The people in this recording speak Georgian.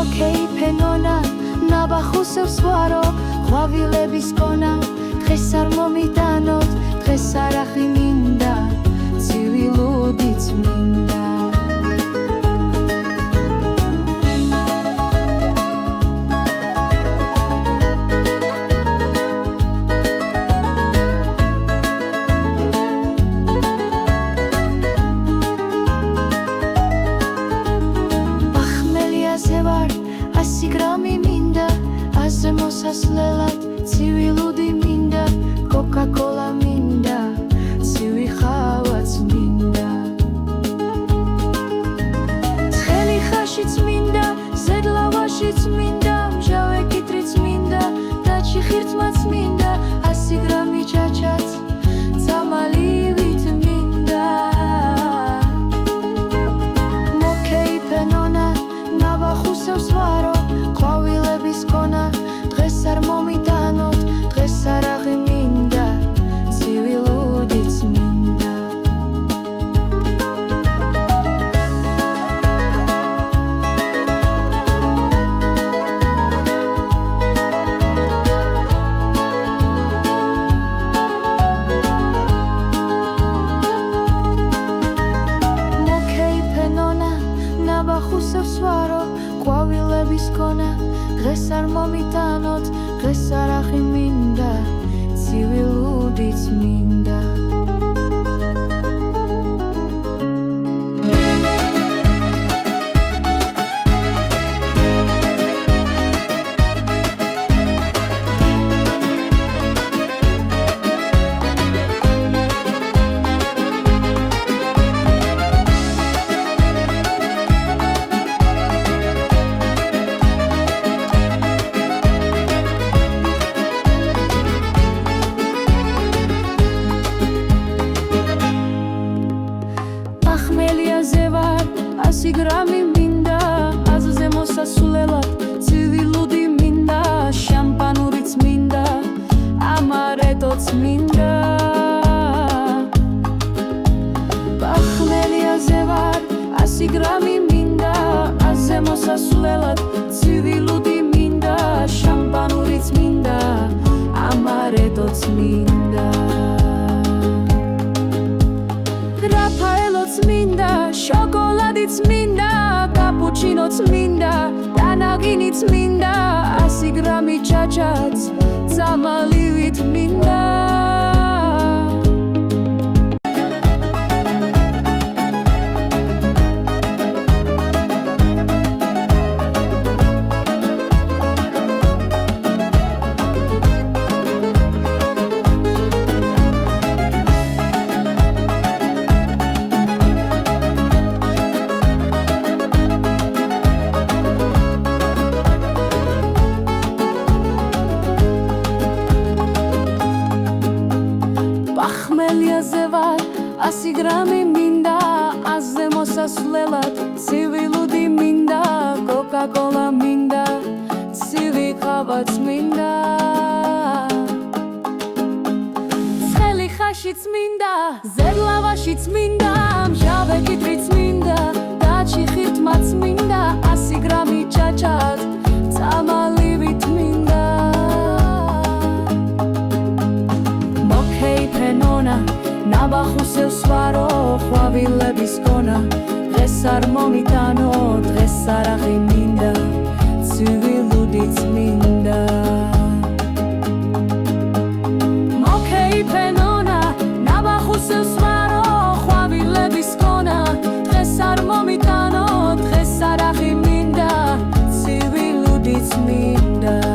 მოკეიფენონა ნაბახუსებს ვარო ყვავილების გონა დღეს არ მომიტანოთ დღეს არახი მინდა ცივი ლუდიც მინდა მოსასვლელად ცივი ლუდი მინდა კოკა-კოლა მინდა ცივი ხავაც მინდა ცხელი ხაშიც მინდა ზედლავაშიც მინდა მჟავე კიტრიც მინდა დაჩი ხირთმაც მინდა 100 გრამი ჭაჭაც წამალივით მინდა მოკეიფენონა ნაბახუსებს ვარო ყვავილების გონა დღეს არ მომიტანოთ დღეს არაღი მინდა ცივი ლუდიც მინდა მოკეიფენონა ნაბახუსებს ვარო ყვავილების გონა დღეს არ მომიტანოთ დღეს არაღი მინდა ცივი ლუდიც მინდა გრამი მინდა აზზე მოსასვლელად ცივი ლუდი მინდა შამპანურიც მინდა ამარეტოც მინდა ბახმელიაზე ვარ 100 გრამი მინდა აზზე მოსასვლელად ცივი ლუდი მინდა შამპანურიც მინდა ამარეტოც მინდა რაფაელოც მინდა შოკოლადიც მინდა კაპუჩინოც მინდა დანაგინიც მინდა 100 გრამი ჭაჭაც წამალივით მინდა ხმელიაზე ვარ 100 გრამი მინდა აზზე მოსასვლელად ცივი ლუდი მინდა კოკა-კოლა მინდა ცივი ხავაც მინდა ცხელი ხაშიც მინდა ზედლავაშიც მინდა მჟავე კიტრიც მინდა დაჩი ხირთმაც მინდა 100 გრამი ჭაჭაც წამალივით მინდა მოკეიფენონა ნაბახუსებს ვარო ყვავილების გონა დღეს არ მომიტანო დღეს არაღი მინდა ცივი ლუდიც მინდა მოკეიფენონა ნაბახუსებს ვარო ყვავილების გონა დღეს არ მომიტანო დღეს არაღი მინდა ცივი ლუდიც მინდა